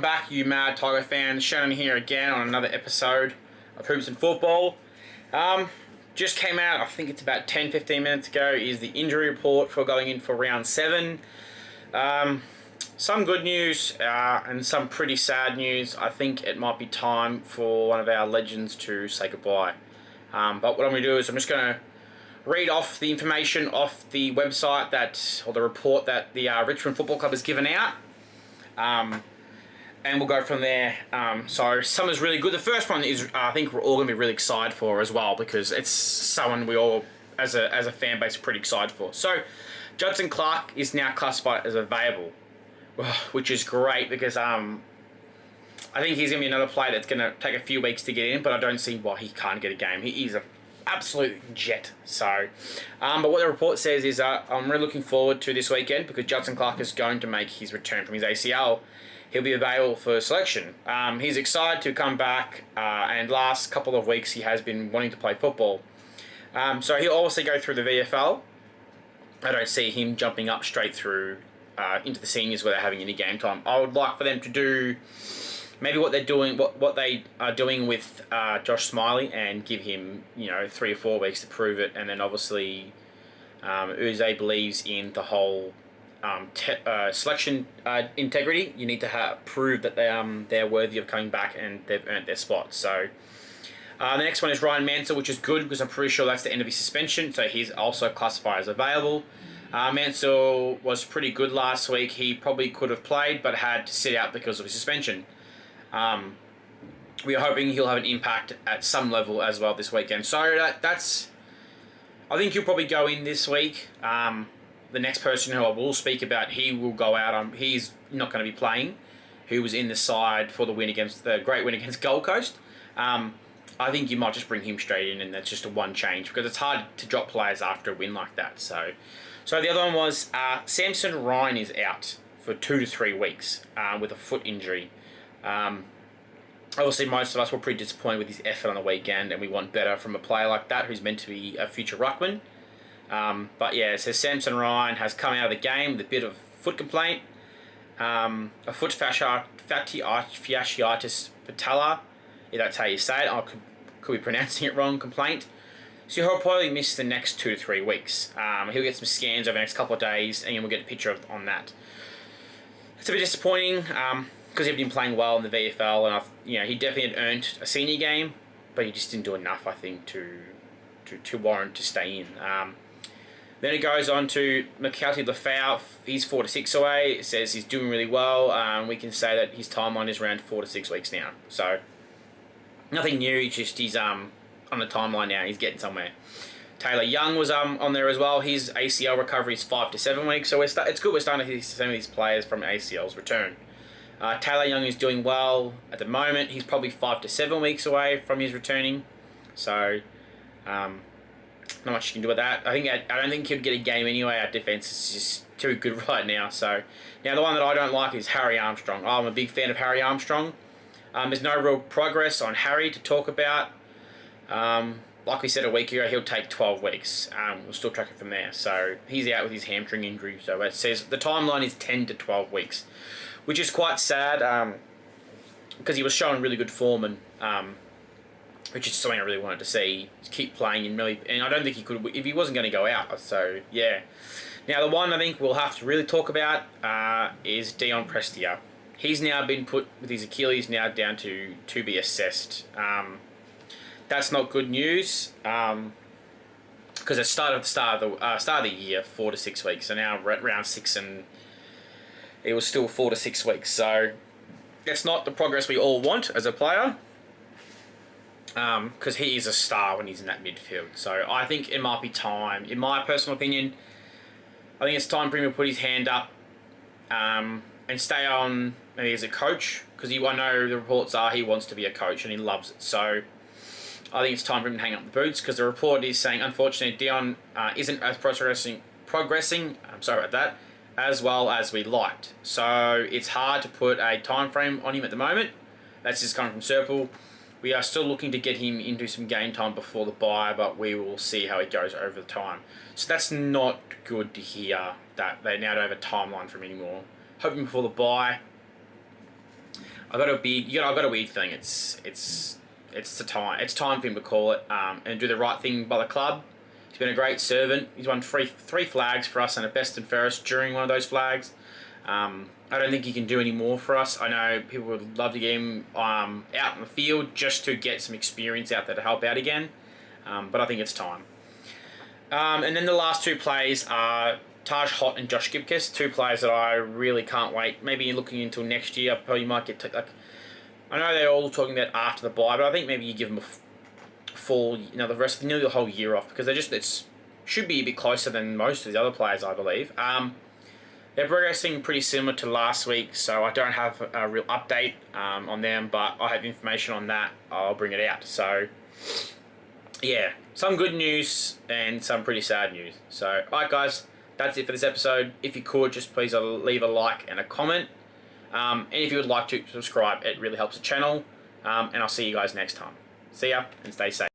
back, you mad Tiger fans. Shannon here again on another episode of Hoops and Football. Just came out, I think it's about 10-15 minutes ago, is the injury report for going in for round 7. Some good news and some pretty sad news. I think it might be time for one of our legends to say goodbye. But what I'm going to do is I'm just going to read off the information off the website or the report that the Richmond Football Club has given out. And we'll go from there. So some is really good. The first one is I think we're all going to be really excited for as well, because it's someone we all as a fan base are pretty excited for. So Judson Clark is now classified as available, which is great because I think he's going to be another player that's going to take a few weeks to get in, but I don't see why he can't get a game. He is a absolute jet. So, but what the report says is I'm really looking forward to this weekend because Judson Clark is going to make his return from his ACL. He'll be available for selection. He's excited to come back, and last couple of weeks he has been wanting to play football. So he'll obviously go through the VFL. I don't see him jumping up straight through into the seniors without having any game time. I would like for them to do maybe what they are doing with Josh Smiley and give him 3 or 4 weeks to prove it, and then obviously Uze believes in the whole selection integrity. You need to prove that they're worthy of coming back and they've earned their spot. So the next one is Ryan Mansell, which is good because I'm pretty sure that's the end of his suspension, so he's also classified as available. Mansell was pretty good last week. He probably could have played but had to sit out because of his suspension. We are hoping he'll have an impact at some level as well this weekend. So that's I think he'll probably go in this week. The next person who I will speak about, he will go out. He's not going to be playing. Who was in the side for the great win against Gold Coast. I think you might just bring him straight in, and that's just a one change because it's hard to drop players after a win like that. So the other one was Samson Ryan is out for 2 to 3 weeks with a foot injury. Obviously, most of us were pretty disappointed with his effort on the weekend, and we want better from a player like that who's meant to be a future ruckman. But yeah, so Samson Ryan has come out of the game with a bit of foot complaint, a foot fasciitis patella, if that's how you say it. I could be pronouncing it wrong, complaint. So he'll probably miss the next 2 to 3 weeks. He'll get some scans over the next couple of days, and we'll get a picture on that. It's a bit disappointing because he'd been playing well in the VFL, and he definitely had earned a senior game, but he just didn't do enough, I think, to warrant to stay in. Then it goes on to McKelty Lafau. He's 4 to 6 away. It says he's doing really well. We can say that his timeline is around 4 to 6 weeks now. So nothing new. He's on the timeline now. He's getting somewhere. Taylor Young was on there as well. His ACL recovery is 5 to 7 weeks. So it's good we're starting to see some of these players from ACLs return. Taylor Young is doing well at the moment. He's probably 5 to 7 weeks away from his returning. So not much you can do with that. I don't think he'll get a game anyway. Our defense is just too good right now. So now the one that I don't like is Harry Armstrong. I'm a big fan of Harry Armstrong. There's no real progress on Harry to talk about. Like we said a week ago, he'll take 12 weeks. We'll still track it from there. So he's out with his hamstring injury. So it says the timeline is 10 to 12 weeks, which is quite sad because he was showing really good form, and which is something I really wanted to see. Just keep playing and I don't think he could if he wasn't going to go out. So yeah. Now the one I think we'll have to really talk about is Dion Prestia. He's now been put with his Achilles now down to be assessed. That's not good news because it started at the start of the year 4 to 6 weeks. So now we're at round 6 and it was still 4 to 6 weeks. So that's not the progress we all want as a player. Because he is a star when he's in that midfield. So I think it might be time, in my personal opinion, I think it's time for him to put his hand up and stay on maybe as a coach, because I know the reports are he wants to be a coach and he loves it. So I think it's time for him to hang up the boots, because the report is saying, unfortunately, Dion isn't as progressing, as well as we liked. So it's hard to put a time frame on him at the moment. That's just coming from Serple. We are still looking to get him into some game time before the bye, but we will see how it goes over the time. So that's not good to hear that they now don't have a timeline for him anymore. Hoping before the bye. I've got a weird feeling. It's the time. It's time for him to call it and do the right thing by the club. He's been a great servant. He's won three flags for us and a best and fairest during one of those flags. I don't think he can do any more for us. I know people would love to get him out in the field just to get some experience out there to help out again. But I think it's time. And then the last two plays are Taj Hott and Josh Gibkiss, two players that I really can't wait. Maybe looking until next year, I probably might get I know they're all talking about after the bye, but I think maybe you give them a full, nearly the whole year off, because it should be a bit closer than most of the other players, I believe. They're progressing pretty similar to last week, so I don't have a real update on them, but I have information on that. I'll bring it out. So, yeah, some good news and some pretty sad news. So, alright guys, that's it for this episode. If you could, just please leave a like and a comment. And if you would like to subscribe, it really helps the channel. And I'll see you guys next time. See ya and stay safe.